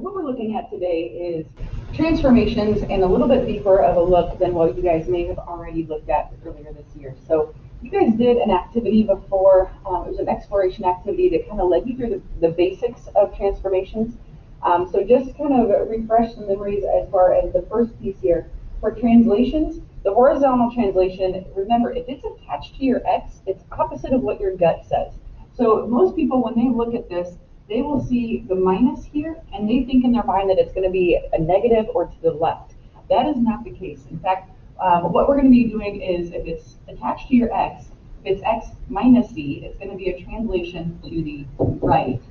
what we're looking at today is transformations and a little bit deeper of a look than what you guys may have already looked at earlier this year. So you guys did an activity before. It was an exploration activity that kind of led you through the basics of transformations. So just kind of refresh the memories as far as the first piece here. For translations, the horizontal translation, remember, if it's attached to your X, it's opposite of what your gut says. So most people, when they look at this, they will see the minus here, and they think in their mind that it's going to be a negative or to the left. That is not the case. In fact, what we're going to be doing is, if it's attached to your X, if it's X minus C, it's going to be a translation to the right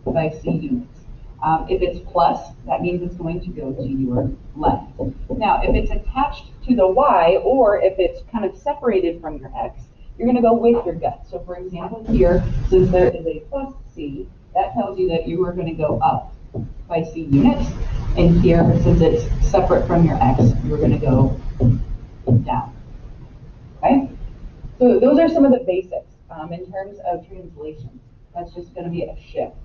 by C units. If it's plus, that means it's going to go to your left. Now, if it's attached to the Y, or if it's kind of separated from your X, you're going to go with your gut. So for example here, since there is a plus C, that tells you that you are going to go up by C units. And here, since it's separate from your X, you're going to go down. Okay? So those are some of the basics in terms of translation. That's just going to be a shift.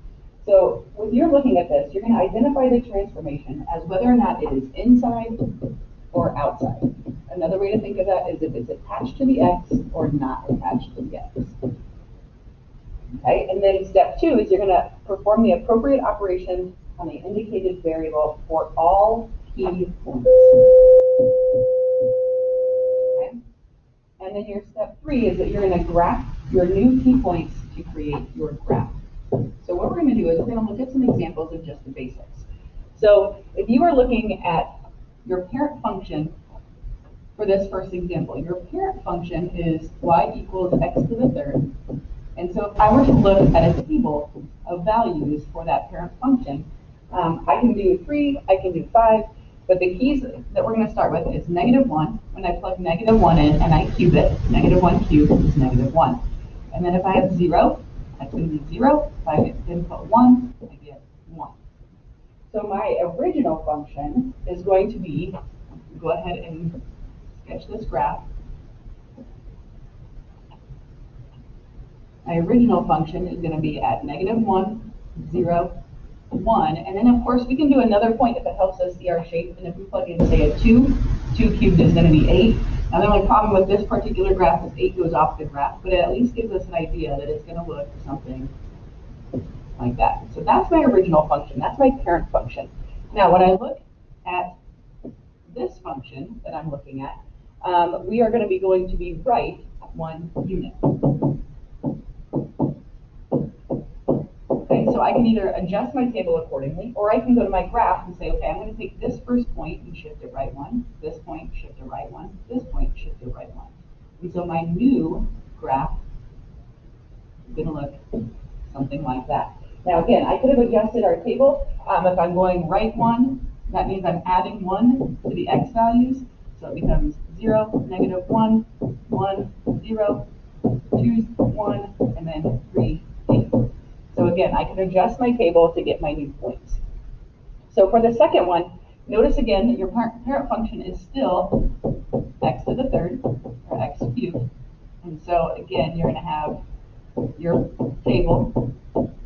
So when you're looking at this, you're going to identify the transformation as whether or not it is inside or outside. Another way to think of that is if it's attached to the X or not attached to the X. Okay, and then step 2 is you're going to perform the appropriate operation on the indicated variable for all key points. Okay, and then your step 3 is that you're going to graph your new key points to create your graph. So what we're going to do is we're going to look at some examples of just the basics. So if you are looking at your parent function for this first example, your parent function is y equals x to the third. And so if I were to look at a table of values for that parent function, I can do 3, I can do 5, but the keys that we're going to start with is -1. When I plug -1 in and I cube it, -1 cubed is -1. And then if I have 0, I can do 0. If I input 1, I get 1. So my original function is going to be, go ahead and sketch this graph. My original function is going to be at -1, 0, 1. And then, of course, we can do another point if it helps us see our shape. And if we plug in, say, a 2, 2 cubed is going to be 8. Now, the only problem with this particular graph is 8 goes off the graph, but it at least gives us an idea that it's going to look something like that. So that's my original function. That's my parent function. Now, when I look at this function that I'm looking at, we are going to be going to be right 1 unit. Okay, so I can either adjust my table accordingly, or I can go to my graph and say, okay, I'm going to take this first point and shift it right 1, this point, shift it right 1, this point, shift it right 1. And so my new graph is going to look something like that. Now again, I could have adjusted our table. If I'm going right 1, that means I'm adding 1 to the x values. So it becomes 0, -1, 1, 0, 2, 1, and then 3, 8. So again, I can adjust my table to get my new points. So for the second one, notice again that your parent function is still x to the third, or x cubed. And so again, you're going to have your table.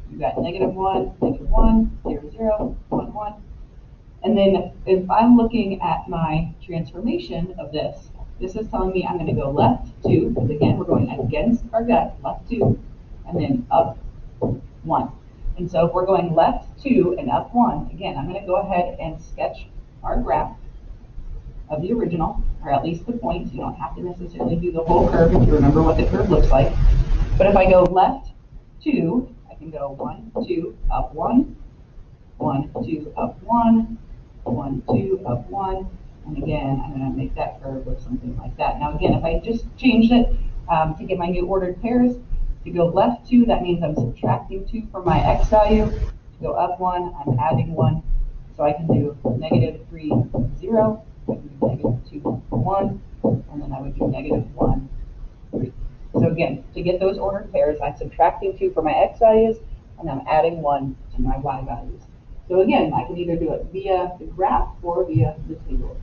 You've got -1, -1, 0, 0, 1, 1. And then if I'm looking at my transformation of this, this is telling me I'm going to go left 2, because again, we're going against our gut, left 2, and then up 1. And so if we're going left 2 and up 1, again, I'm going to go ahead and sketch our graph of the original, or at least the points. You don't have to necessarily do the whole curve if you remember what the curve looks like. But if I go left 2, I can go 1, 2, up 1, 1, 2, up 1, 1, 2, up 1. And again, I'm going to make that curve look something like that. Now again, if I just changed it to get my new ordered pairs, to go left 2, that means I'm subtracting 2 from my x value. To go up 1, I'm adding 1. So I can do -3, 0, I can do -2, 1, and then I would do -1, 3. So again, to get those ordered pairs, I'm subtracting 2 from my x values, and I'm adding 1 to my y values. So again, I can either do it via the graph or via the table.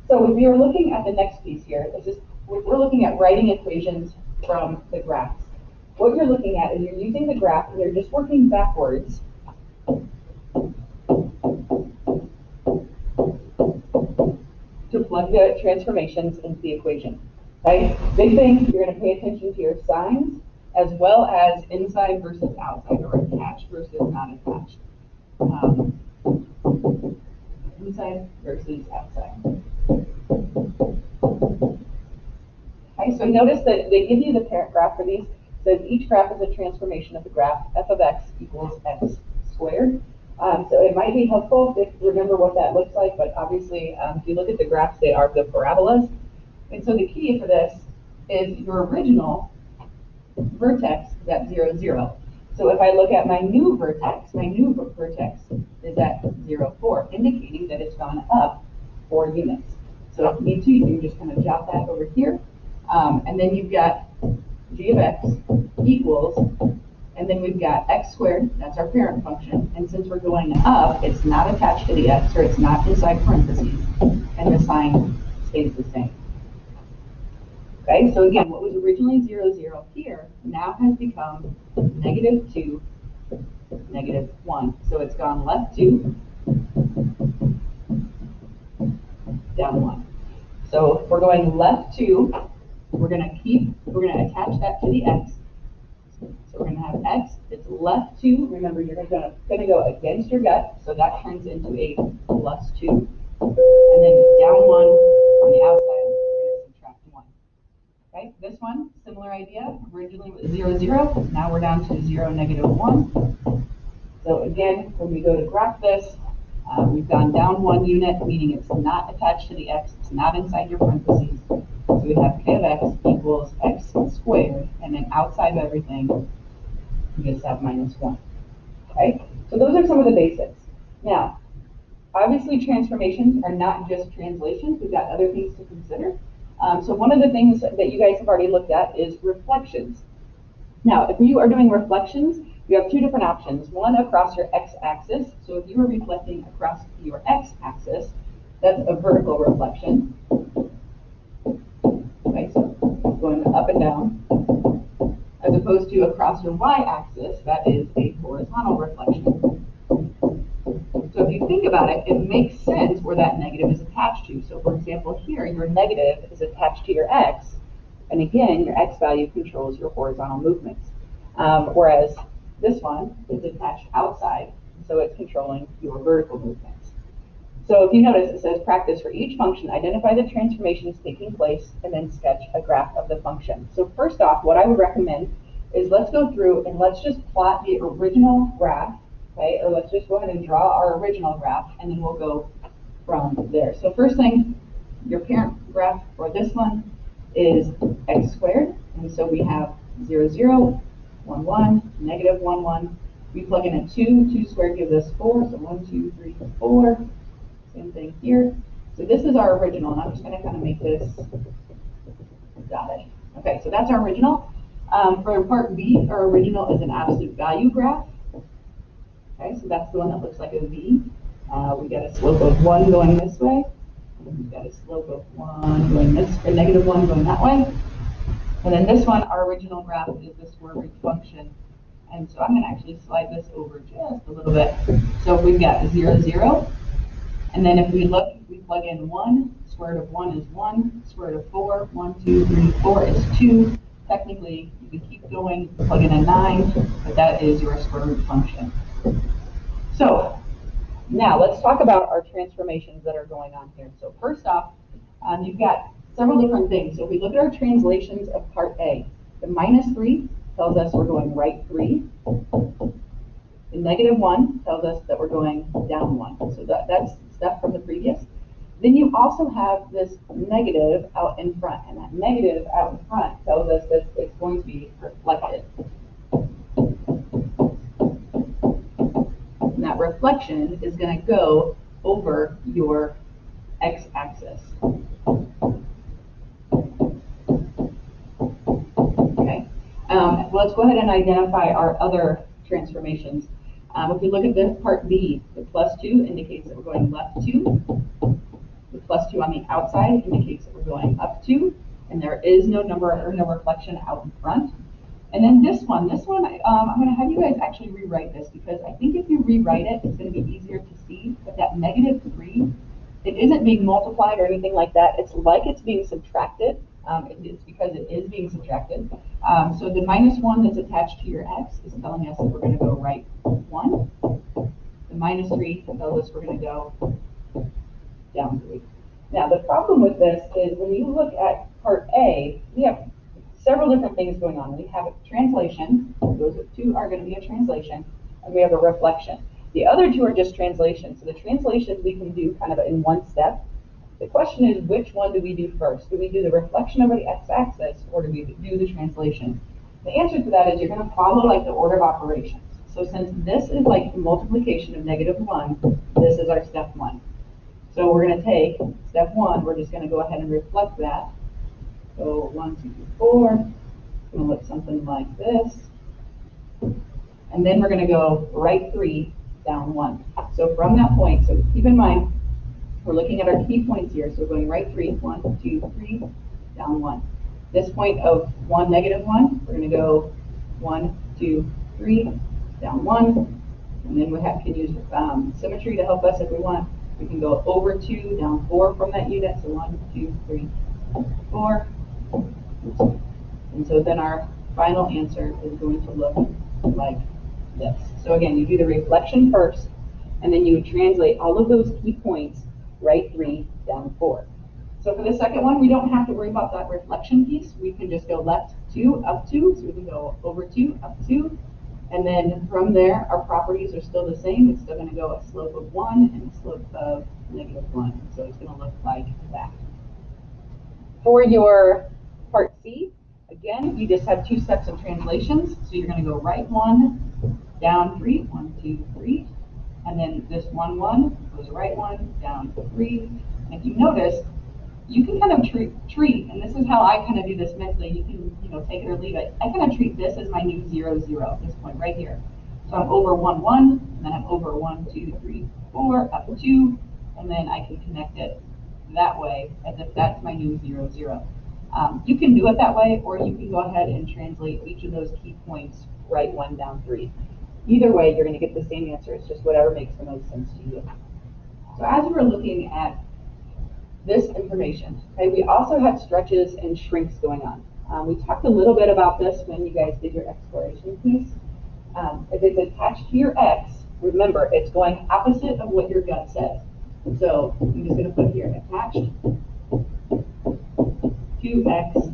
So if you're looking at the next piece here, we're looking at writing equations from the graphs. What you're looking at is you're using the graph and you're just working backwards plug the transformations into the equation. Right? Big thing, you're going to pay attention to your signs as well as inside versus outside, or attached versus not attached. Inside versus outside. Okay, so notice that they give you the parent graph for these. It says each graph is a transformation of the graph f of x equals x squared. So it might be helpful to remember what that looks like, but obviously if you look at the graphs, they are the parabolas. And so the key for this is your original vertex is at 0, 0. So if I look at my new vertex is at 0, 4, indicating that it's gone up 4 units. So if you need to, you can just kind of jot that over here. And then you've got g of x equals, and then we've got x squared, that's our parent function. And since we're going up, it's not attached to the x, or it's not inside parentheses, and the sign stays the same. Okay, so again, what was originally 0, 0 here now has become -2, -1. So it's gone left 2, down 1. So if we're going left 2, we're going to attach that to the x. So we're going to have x, it's left 2. Remember, you're going to go against your gut, so that turns into a +2. And then down 1 on the outside, we're going to subtract 1. Okay, this one, similar idea. Originally it was 0, 0. Now we're down to 0, -1. So again, when we go to graph this, we've gone down 1 unit, meaning it's not attached to the x, it's not inside your parentheses. So we have k of x equals x squared, and then outside of everything, we just have -1. Okay, so those are some of the basics. Now, obviously transformations are not just translations, we've got other things to consider. So one of the things that you guys have already looked at is reflections. Now, if you are doing reflections, you have 2 different options. One across your x-axis. So if you were reflecting across your x-axis, that's a vertical reflection. Okay, so going up and down. As opposed to across your y-axis, that is a horizontal reflection. So if you think about it, it makes sense where that negative is attached to. So for example, here, your negative is attached to your x, and again, your x value controls your horizontal movements. Whereas this one is attached outside, so it's controlling your vertical movements. So if you notice, it says practice for each function, identify the transformations taking place, and then sketch a graph of the function. So first off, what I would recommend is let's go through and let's just plot the original graph. Okay, or let's just go ahead and draw our original graph, and then we'll go from there. So first thing, your parent graph for this one is x squared, and so we have 0, 0, 1, 1, -1, 1. We plug in a 2, 2 squared gives us 4, so 1, 2, 3, 4. Same thing here. So this is our original, and I'm just going to kind of make this dotted. Okay, so that's our original. For part B, our original is an absolute value graph. Okay, so that's the one that looks like a V. We got a slope of 1 going this way. And we've got a slope of 1 going this, or -1 going that way. And then this one, our original graph, is the square root function. And so I'm going to actually slide this over just a little bit. So we've got 0, 0. And then if we look, we plug in 1. Square root of 1 is 1. Square root of 4, 1, 2, 3, 4 is 2. Technically, you can keep going, plug in a 9, but that is your square root function. So now let's talk about our transformations that are going on here. So first off, you've got several different things. So if we look at our translations of part A, the -3 tells us we're going right 3. The -1 tells us that we're going down 1. So that's stuff from the previous. Then you also have this negative out in front, and that negative out in front tells us that it's going to be reflected. And that reflection is going to go over your x-axis. Okay. Let's go ahead and identify our other transformations. If we look at the part B, the +2 indicates that we're going left 2. The +2 on the outside indicates that we're going up 2, and there is no number or no reflection out in front. And then this one, I'm going to have you guys actually rewrite this, because I think if you rewrite it, it's going to be easier to see. But that -3, it it isn't being multiplied or anything like that. It's like it's being subtracted. It's because it is being subtracted. So the -1 that's attached to your x is telling us that we're going to go right 1. The -3 tells us we're going to go down 3. Now, the problem with this is when you look at part A, we have several different things going on. We have a translation. Those two are going to be a translation. And we have a reflection. The other two are just translations. So the translations we can do kind of in one step. The question is, which one do we do first? Do we do the reflection over the x-axis, or do we do the translation? The answer to that is you're going to follow like the order of operations. So since this is like the multiplication of -1, this is our step 1. So we're going to take step 1, we're just going to go ahead and reflect that. So 1, 2, 3, 4, it's going to look something like this. And then we're going to go right 3, down 1. So from that point, so keep in mind, we're looking at our key points here. So we're going right 3, 1, 2, 3, down 1. This point of 1, -1, we're going to go 1, 2, 3, down 1. And then we can use symmetry to help us if we want. We can go over 2, down 4 from that unit. So 1, 2, 3, 4. And so then our final answer is going to look like this. So again, you do the reflection first, and then you translate all of those key points, right 3, down 4. So for the second one, we don't have to worry about that reflection piece. We can just go left 2, up 2. So we can go over 2, up 2. And then from there, our properties are still the same. It's still going to go a slope of 1 and a slope of -1. So it's going to look like that. For your part C, again, you just have 2 steps of translations. So you're going to go right 1, down 3, 1, 2, 3. And then this 1, 1 goes right 1, down 3. And if you notice, you can kind of treat, and this is how I kind of do this mentally. You can, take it or leave it. I kind of treat this as my new 0, 0 at this point right here. So I'm over 1, 1, and then I'm over 1, 2, 3, 4, up 2, and then I can connect it that way as if that's my new 0, 0. You can do it that way, or you can go ahead and translate each of those key points right 1, down 3. Either way, you're going to get the same answer. It's just whatever makes the most sense to you. So as we're looking at this information, okay, we also have stretches and shrinks going on. We talked a little bit about this when you guys did your exploration piece. If it's attached to your x, remember, it's going opposite of what your gut says. So I'm just going to put here, attached to x,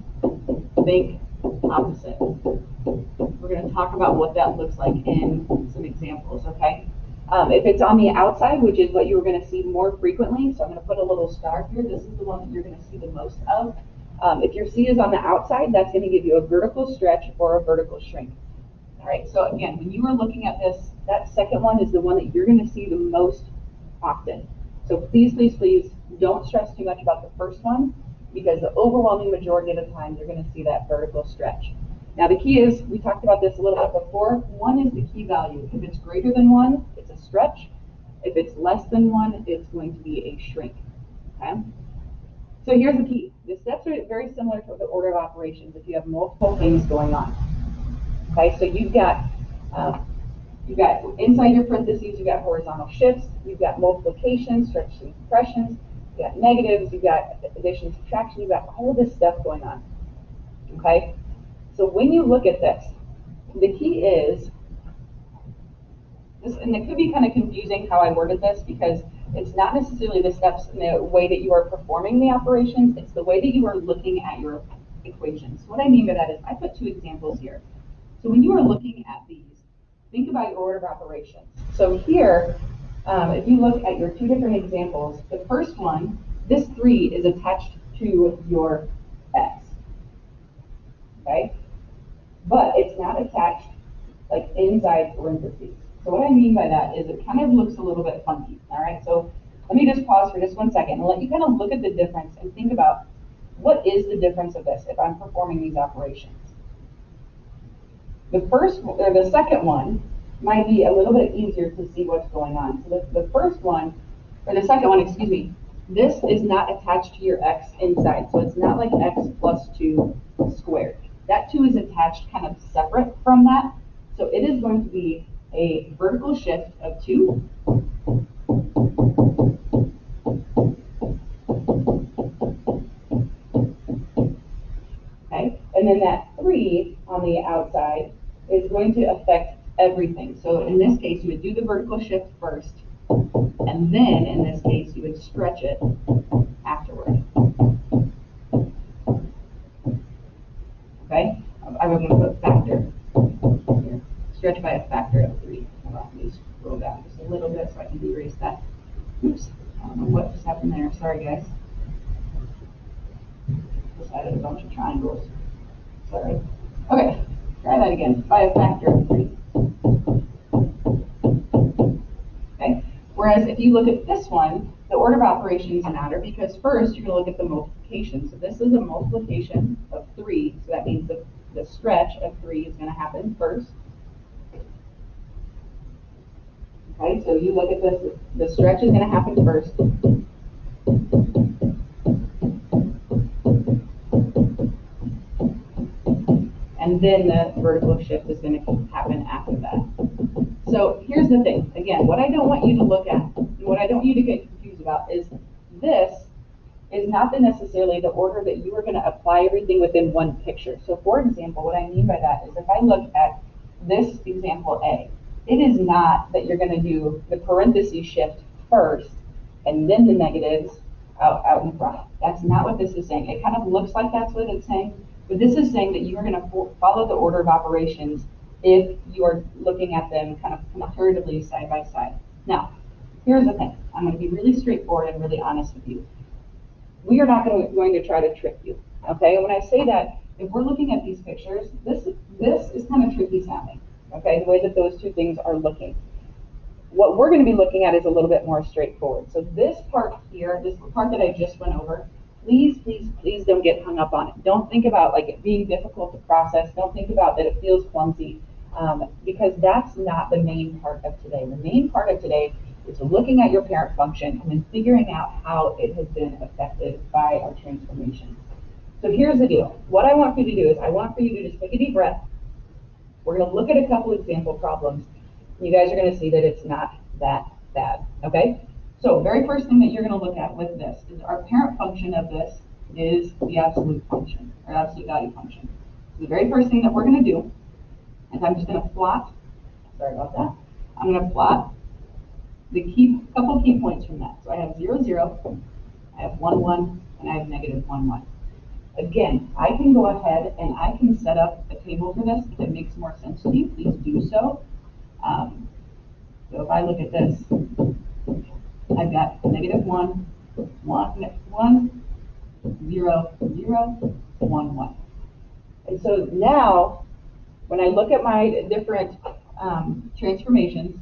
think opposite. We're going to talk about what that looks like in some examples, okay? If it's on the outside, which is what you're going to see more frequently, so I'm going to put a little star here. This is the one that you're going to see the most of. If your C is on the outside, that's going to give you a vertical stretch or a vertical shrink. All right, so again, when you are looking at this, that second one is the one that you're going to see the most often. So please, please, please don't stress too much about the first one, because the overwhelming majority of the time you're going to see that vertical stretch. Now the key is, we talked about this a little bit before, 1 is the key value. If it's greater than 1, it's a stretch. If it's less than 1, it's going to be a shrink, okay? So here's the key. The steps are very similar to the order of operations if you have multiple things going on. Okay, so you've got inside your parentheses, you've got horizontal shifts, you've got multiplication, stretches and compressions, you've got negatives, you've got addition, subtraction, you've got all of this stuff going on. Okay, so when you look at this, the key is this, and it could be kind of confusing how I worded this, because it's not necessarily the steps in the way that you are performing the operations, it's the way that you are looking at your equations. So what I mean by that is I put 2 examples here. So when you are looking at these, think about your order of operations. So here, if you look at your 2 different examples, the first one, this 3 is attached to your x, okay? But it's not attached like inside parentheses. So what I mean by that is it kind of looks a little bit funky, all right? So let me just pause for just 1 second and let you kind of look at the difference and think about what is the difference of this if I'm performing these operations. The second one might be a little bit easier to see what's going on. So the second one, excuse me, this is not attached to your x inside. So it's not like x plus 2 squared. That 2 is attached kind of separate from that. So it is going to be a vertical shift of 2. then that 3 on the outside is going to affect everything. So in this case, you would do the vertical shift first, and then in this case, you would stretch it afterward. Okay? I was going to put factor here. Stretch by a factor of 3. Hold on, let me scroll down just a little bit so I can erase that. Oops. I don't know what just happened there. Sorry, guys. Decided a bunch of triangles. Sorry. Okay, try that again. By a factor of 3. Okay. Whereas if you look at this one, the order of operations matter because first you're going to look at the multiplication. So this is a multiplication of 3. So that means the stretch of 3 is going to happen first. Okay, so you look at this, the stretch is going to happen first. And then the vertical shift is going to happen after that. So here's the thing. Again, what I don't want you to look at, and what I don't want you to get confused about is this is not necessarily the order that you are going to apply everything within one picture. So for example, what I mean by that is if I look at this example A, it is not that you're going to do the parenthesis shift first and then the negatives out in front. That's not what this is saying. It kind of looks like that's what it's saying, but this is saying that you are going to follow the order of operations if you are looking at them kind of comparatively side by side. Now, here's the thing. I'm going to be really straightforward and really honest with you. We are not going to try to trick you, okay? And when I say that, if we're looking at these pictures, this is kind of tricky sounding, okay? The way that those two things are looking. What we're going to be looking at is a little bit more straightforward. So this part here, this part that I just went over, please, please, please don't get hung up on it. Don't think about like it being difficult to process. Don't think about that it feels clumsy, because that's not the main part of today. The main part of today is looking at your parent function and then figuring out how it has been affected by our transformation. So here's the deal. What I want for you to do is I want for you to just take a deep breath. We're going to look at a couple example problems. You guys are going to see that it's not that bad, okay? So very first thing that you're going to look at with this is our parent function of this is the absolute function, or absolute value function. So the very first thing that we're going to do is I'm just going to plot, sorry about that, I'm going to plot the couple key points from that. So I have 0, 0, I have 1, 1, and I have negative 1, 1. Again, I can go ahead and I can set up a table for this if it makes more sense to you. Please do so. So if I look at this, I've got negative 1, 1, 1, 0, 0, 1, 1. And so now, when I look at my different transformations,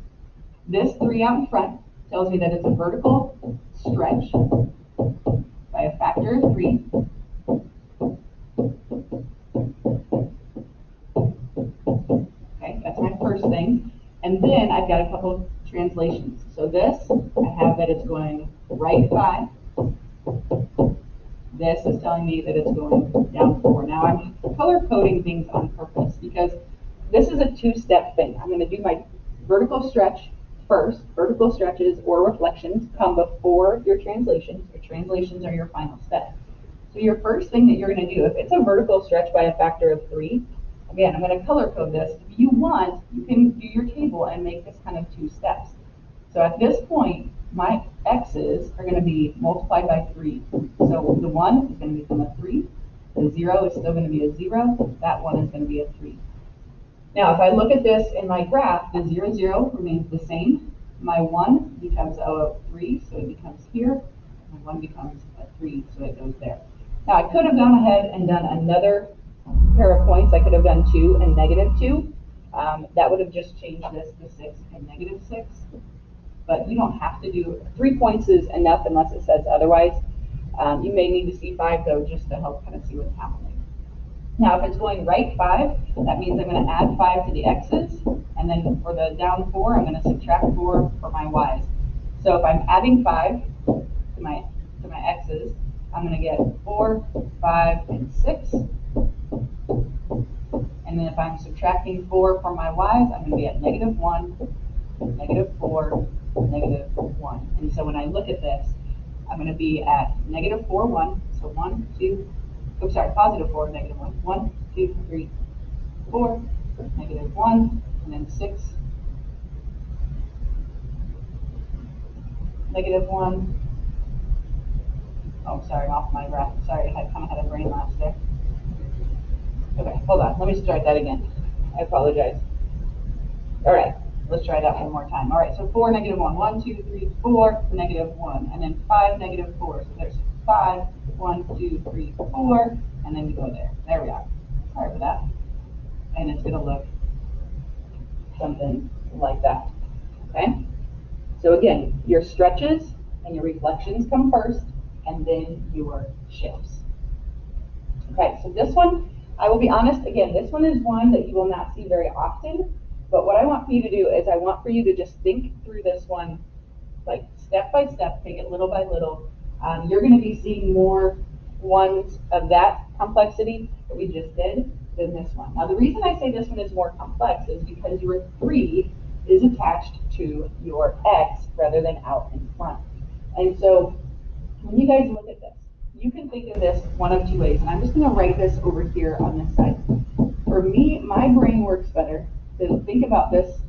this 3 out in front tells me that it's a vertical stretch by a factor of 3. Okay, that's my first thing. And then I've got a couple translations. So this, I have that it's going right 5. This is telling me that it's going down 4. Now I'm color coding things on purpose because this is a 2-step thing. I'm going to do my vertical stretch first. Vertical stretches or reflections come before your translations. Your translations are your final step. So your first thing that you're going to do, if it's a vertical stretch by a factor of 3, again, I'm going to color code this. If you want, you can do your table and make this kind of 2 steps. So at this point, my x's are going to be multiplied by 3. So the 1 is going to become a 3. The 0 is still going to be a 0. That 1 is going to be a 3. Now, if I look at this in my graph, the 0, 0 remains the same. My 1 becomes a 3, so it becomes here. My 1 becomes a 3, so it goes there. Now, I could have gone ahead and done another pair of points. I could have done 2 and negative 2. That would have just changed this to 6 and negative 6. But you don't have to do 3 points is enough unless it says otherwise. You may need to see 5 though, just to help kind of see what's happening. Now, if it's going right 5, that means I'm going to add 5 to the x's, and then for the down 4, I'm going to subtract 4 for my y's. So if I'm adding 5 to my x's, I'm going to get 4, 5, and 6. And then if I'm subtracting 4 from my y's, I'm going to be at negative 1, negative 4, negative 1. And so when I look at this, I'm going to be at negative 4, 1. So 1, 2, oh sorry, positive 4, negative 1. 1, 2, 3, 4, negative 1, and then 6, negative 1. Oh, sorry, I'm off my graph. Sorry, I kind of had a brain lapse there. Okay, hold on. Let me start that again. I apologize. All right, let's try that one more time. All right, so 4, negative 1. 1, 2, 3, 4, negative 1. And then 5, negative 4. So there's 5, 1, 2, 3, 4. And then we go there. There we are. Sorry for that. And it's going to look something like that. Okay? So again, your stretches and your reflections come first, and then your shifts. Okay, so this one, I will be honest, again, this one is one that you will not see very often, but what I want for you to do is I want for you to just think through this one, like step by step, take it little by little. You're going to be seeing more ones of that complexity that we just did than this one. Now, the reason I say this one is more complex is because your 3 is attached to your x rather than out in front. And so when you guys look at this, you can think of this one of two ways. And I'm just going to write this over here on this side. For me, my brain works better to think about this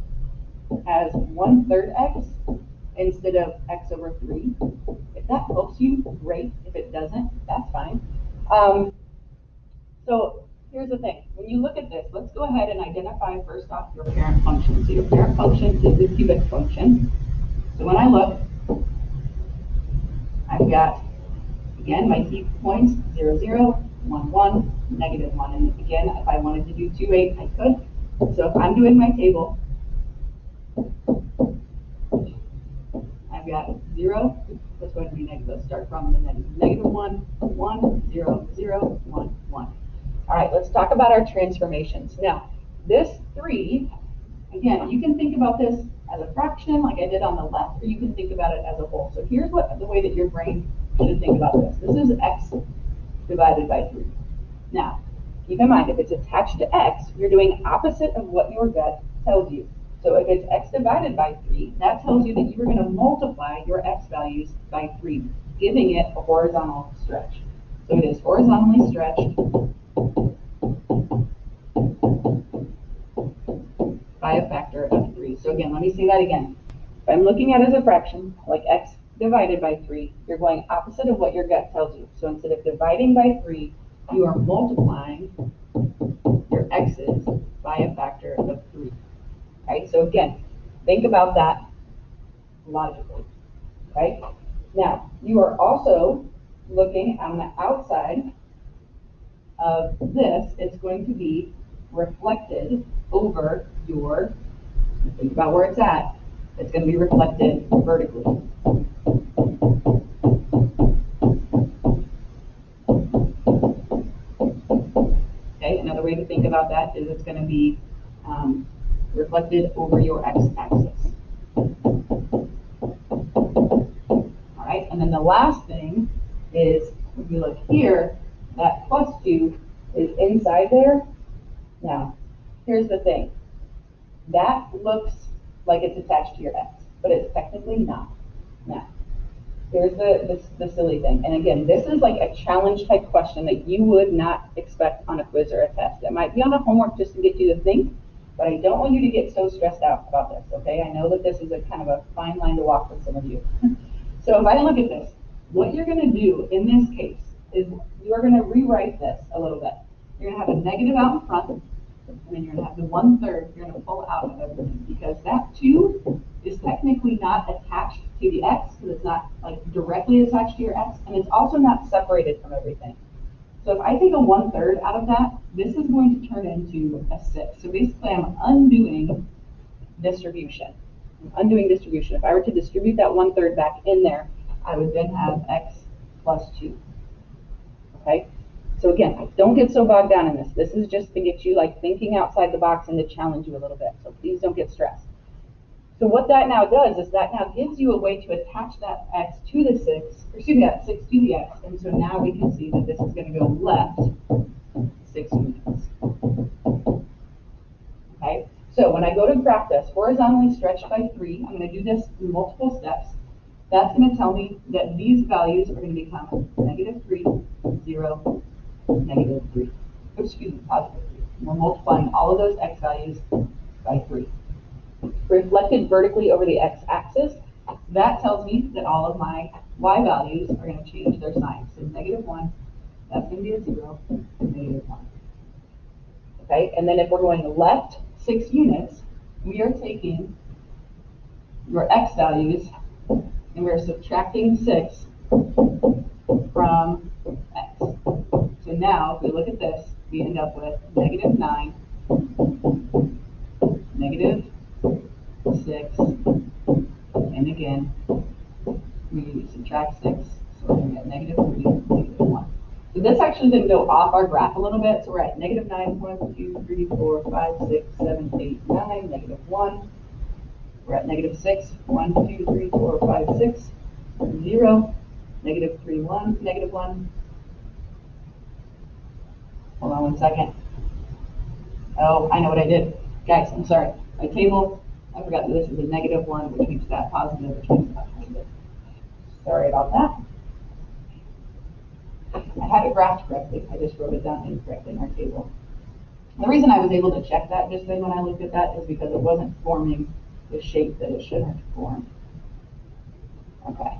as 1/3 x instead of x over 3. If that helps you, great. If it doesn't, that's fine. So here's the thing. When you look at this, let's go ahead and identify first off your parent function. So your parent function is the cubic function. So when I look, I've got, again, my key points, 0, 0, 1, 1, negative 1. And again, if I wanted to do 2, 8, I could. So if I'm doing my table, I've got 0. Let's go ahead and be negative. Let's start from the negative. Negative 1, 1, 0, 0, 1, 1. All right, let's talk about our transformations. Now, this 3, again, you can think about this as a fraction like I did on the left, or you can think about it as a whole. So here's the way that your brain should think about this. This is x divided by 3. Now, keep in mind, if it's attached to x, you're doing opposite of what your gut tells you. So if it's x divided by 3, that tells you that you're going to multiply your x values by 3, giving it a horizontal stretch. So it is horizontally stretched by a factor of 3. So again, let me say that again. If I'm looking at it as a fraction, like x divided by 3, you're going opposite of what your gut tells you. So instead of dividing by 3, you are multiplying your x's by a factor of 3. Okay, so again, think about that logically. Right? Now, you are also looking on the outside of this, it's going to be reflected over your, think about where it's at, it's going to be reflected vertically. Okay, another way to think about that is it's going to be reflected over your x-axis. All right, and then the last thing is, if you look here, that +2 is inside there. Now, here's the thing. That looks like it's attached to your x, but it's technically not. Now, here's the silly thing. And again, this is like a challenge type question that you would not expect on a quiz or a test. It might be on a homework just to get you to think, but I don't want you to get so stressed out about this, okay? I know that this is a kind of a fine line to walk with some of you. So if I look at this, what you're going to do in this case is you're going to rewrite this a little bit. You're going to have a negative out in front, and then you're going to have the 1/3 you're going to pull out of everything, because that 2 is technically not attached to the x, because it's not like directly attached to your x, and it's also not separated from everything. So if I take a 1/3 out of that, this is going to turn into a 6. So basically I'm undoing distribution. Undoing distribution. If I were to distribute that 1/3 back in there, I would then have x plus 2. Okay? So again, don't get so bogged down in this. This is just to get you like thinking outside the box and to challenge you a little bit. So please don't get stressed. So what that now does is that now gives you a way to attach that x to the 6, or excuse me, that 6 to the x. And so now we can see that this is going to go left 6 units. Okay? So when I go to graph this, horizontally stretched by 3, I'm going to do this in multiple steps. That's going to tell me that these values are going to become -3, 0, negative 3. Excuse me, positive 3. We're multiplying all of those x values by 3. Reflected vertically over the x-axis, that tells me that all of my y values are going to change their sign. So negative 1, that's going to be a 0, negative 1. Okay, and then if we're going left 6 units, we are taking your x values and we're subtracting 6 from x. So now, if we look at this, we end up with negative 9, negative 6, and again, we subtract 6, so we're going to get negative 3, negative 1. So this actually is going to go off our graph a little bit. So we're at negative 9, 1, 2, 3, 4, 5, 6, 7, 8, 9, negative 1. We're at negative 6, 1, 2, 3, 4, 5, 6, 0, negative 3, 1, negative 1. Hold on one second. Oh, I know what I did. Guys, I'm sorry. My table, I forgot that this is a negative 1, which makes that positive, which makes that positive. Sorry about that. I had it graphed correctly. I just wrote it down incorrectly in our table. The reason I was able to check that just then when I looked at that is because it wasn't forming the shape that it should have formed. Okay,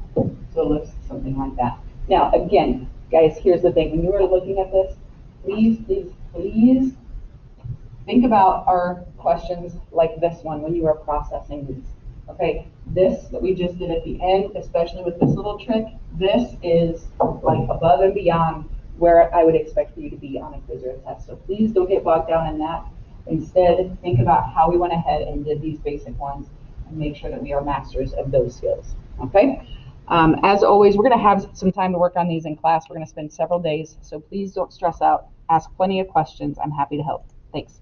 so it looks something like that. Now, again, guys, here's the thing. When you are looking at this, please, please, please think about our questions like this one when you are processing these. Okay, this that we just did at the end, especially with this little trick, this is like above and beyond where I would expect for you to be on a quiz or a test. So please don't get bogged down in that. Instead, think about how we went ahead and did these basic ones and make sure that we are masters of those skills. Okay. As always, we're going to have some time to work on these in class. We're going to spend several days, so please don't stress out. Ask plenty of questions. I'm happy to help. Thanks.